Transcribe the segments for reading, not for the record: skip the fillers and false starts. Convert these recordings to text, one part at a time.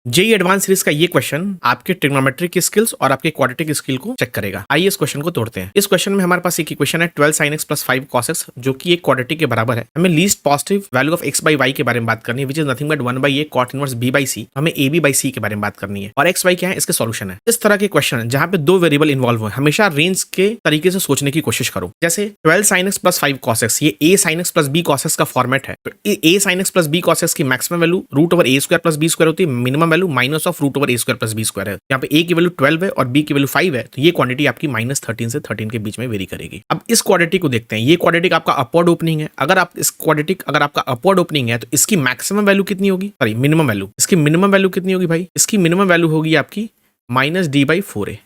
JEE advance series का ये question आपके ट्रिग्नोमेट्री की स्किल्स और आपके क्वाड्रेटिक स्किल को चेक करेगा। आइए इस क्वेश्चन को तोड़ते हैं। इस क्वेश्चन में हमारे पास एक इक्वेशन है 12 sin x plus 5 cos x जो कि एक क्वाड्रेटिक के बराबर है। हमें least positive value of x by y के बारे में बात करनी है, विच is nothing but 1 by a cot inverse b by c। हमें a b बाई c के बारे में बात करनी है और x y क्या है इसके सॉल्यूशन है। इस तरह के क्वेश्चन जहां पे दो वेरिएबल इन्वॉल्व हो हमेशा रेंज के तरीके से सोचने की कोशिश करो। जैसे 12 sin x plus 5 cos x ये a sin x plus b cos x का फॉर्मेट है। तो a sin x plus b cos x की maximum value root over a square plus b square होती है, minimum value minus of root over a square plus b square है। यहाँ पे a की वैल्यू 12 है और b की वैल्यू 5 है, तो ये क्वांटिटी आपकी -13 से 13 के बीच में वेरी करेगी। अब इस क्वाड्रेटिक को देखते हैं। ये क्वाड्रेटिक आपका अपवर्ड ओपनिंग है। अगर आपका अपवर्ड ओपनिंग है तो इसकी मैक्सिमम वैल्यू कितनी होगी, सॉरी मिनिमम वैल्यू। इसकी मिनिमम वैल्यू कितनी होगी भाई, इसकी मिनिमम वैल्यू होगी आपकी -d/4a।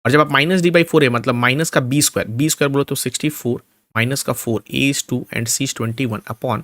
और जब आप -d/4a मतलब माइनस का b स्क्वायर बोलो तो 64 माइनस का 4 a/2 and c/21 upon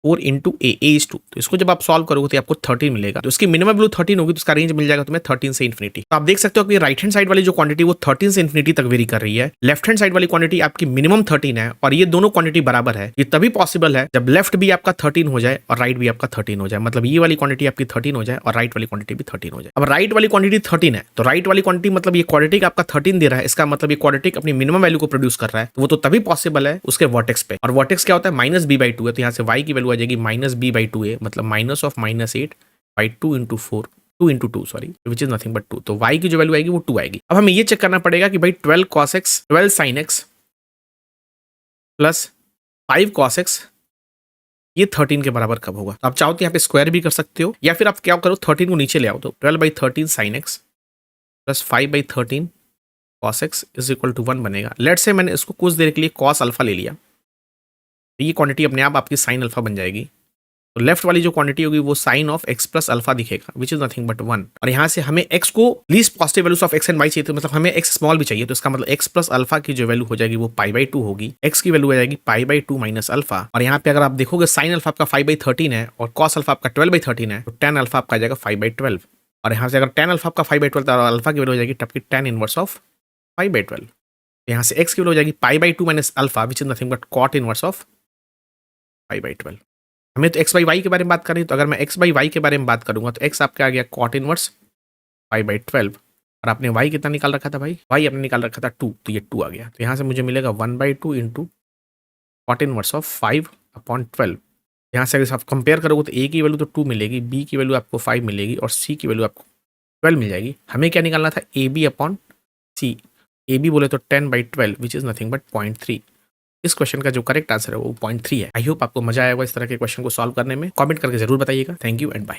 4 into a/2। तो इसको जब आप सॉल्व करोगे तो आपको 13 मिलेगा। तो इसकी मिनिमम वैल्यू 13 होगी तो इसका रेंज मिल जाएगा तुम्हें 13 से इन्फिनिटी। तो आप देख सकते हो कि राइट हैंड साइड वाली जो क्वांटिटी वो 13 से इन्फिनिटी तक वेरी कर रही है। लेफ्ट हैंड साइड वाली क्वांटिटी आपकी मिनिमम 13 है और ये दोनों क्वांटिटी बराबर है। ये तभी पॉसिबल है जब लेफ्ट भी आपका 13 हो जाए और राइट भी आपका 13 हो जाए। मतलब ये वाली क्वांटिटी आपकी 13 हो जाए और राइट वाली क्वांटिटी भी 13 हो जाए। अब राइट वाली क्वांटिटी 13 है तो राइट वाली क्वांटिटी मतलब ये क्वाड्रेटिक आपका 13 दे रहा है। इसका मतलब ये क्वाड्रेटिक अपनी मिनिमम वैल्यू को प्रोड्यूस कर रहा है। वो तो तभी पॉसिबल है उसके वर्टेक्स पे। और वर्टेक्स क्या होता है -b/2 है। तो यहाँ से y की वैल्यू आ जाएगी -b/2a मतलब minus of -8/2 into 4 2 into 2 sorry which is nothing but 2। तो y की जो वैल्यू आएगी वो 2 आएगी। अब हमें ये चेक करना पड़ेगा कि भाई 12 cos x 12 sin x plus 5 cos x ये 13 के बराबर कब होगा। आप चाहो तो यहाँ पे स्क्वायर भी कर सकते हो या फिर आप क्या करो 13 को नीचे ले आओ। तो 12/13 sin x plus 5/13 cos x is equal to 1 बनेगा। लेट्स से मैंने इसको कुछ देर के लिए cos अल्फा ले लिया तो ये क्वांटिटी अपने आप आपकी sin अल्फा बन जाएगी। तो लेफ्ट वाली जो क्वांटिटी होगी वो sine of x plus alpha दिखेगा विच इज नथिंग बट 1। और यहाँ से हमें x को least positive values of x and y चाहिए, तो मतलब हमें x स्मॉल भी चाहिए। तो इसका मतलब x प्लस अल्फा की जो वैल्यू हो जाएगी वो π/2 होगी। x की वैल्यू आ जाएगी π/2 माइनस अल्फा। और यहाँ पे अगर आप देखोगे साइन अल्फा आपका 5/13 है और कॉस अल्फा आपका 12/13 है, तो tan अल्फा आपका आ जाएगा 5/12। और यहाँ से अगर tan अल्फा आपका 5/12 और अल्फा की वैल्यू हो जाएगी तब की tan इनवर्स ऑफ 5/12। यहाँ से x की वैल्यू हो जाएगी π/2 minus alpha which is nothing but cot inverse of 5/12। हमें तो x बाई वाई के बारे में बात करें, तो अगर मैं x बाई वाई के बारे में बात करूंगा तो x आपका आ गया कॉट इनवर्स 5/12 और आपने y कितना निकाल रखा था भाई, y आपने निकाल रखा था 2, तो ये 2 आ गया। तो यहाँ से मुझे मिलेगा 1/2 इंटू कॉट इनवर्स ऑफ 5/12। यहाँ से अगर आप कंपेयर करोगे तो a की वैल्यू तो 2 मिलेगी, b की वैल्यू आपको 5 मिलेगी और c की वैल्यू आपको 12 मिल जाएगी। हमें क्या निकालना था ab/c। ab बोले तो 10/12 विच इज नथिंग बट 0.3। इस क्वेश्चन का जो करेक्ट आंसर है वो 0.3 है। आई होप आपको मजा आएगा इस तरह के क्वेश्चन को सॉल्व करने में। कमेंट करके जरूर बताइएगा। Thank you and bye.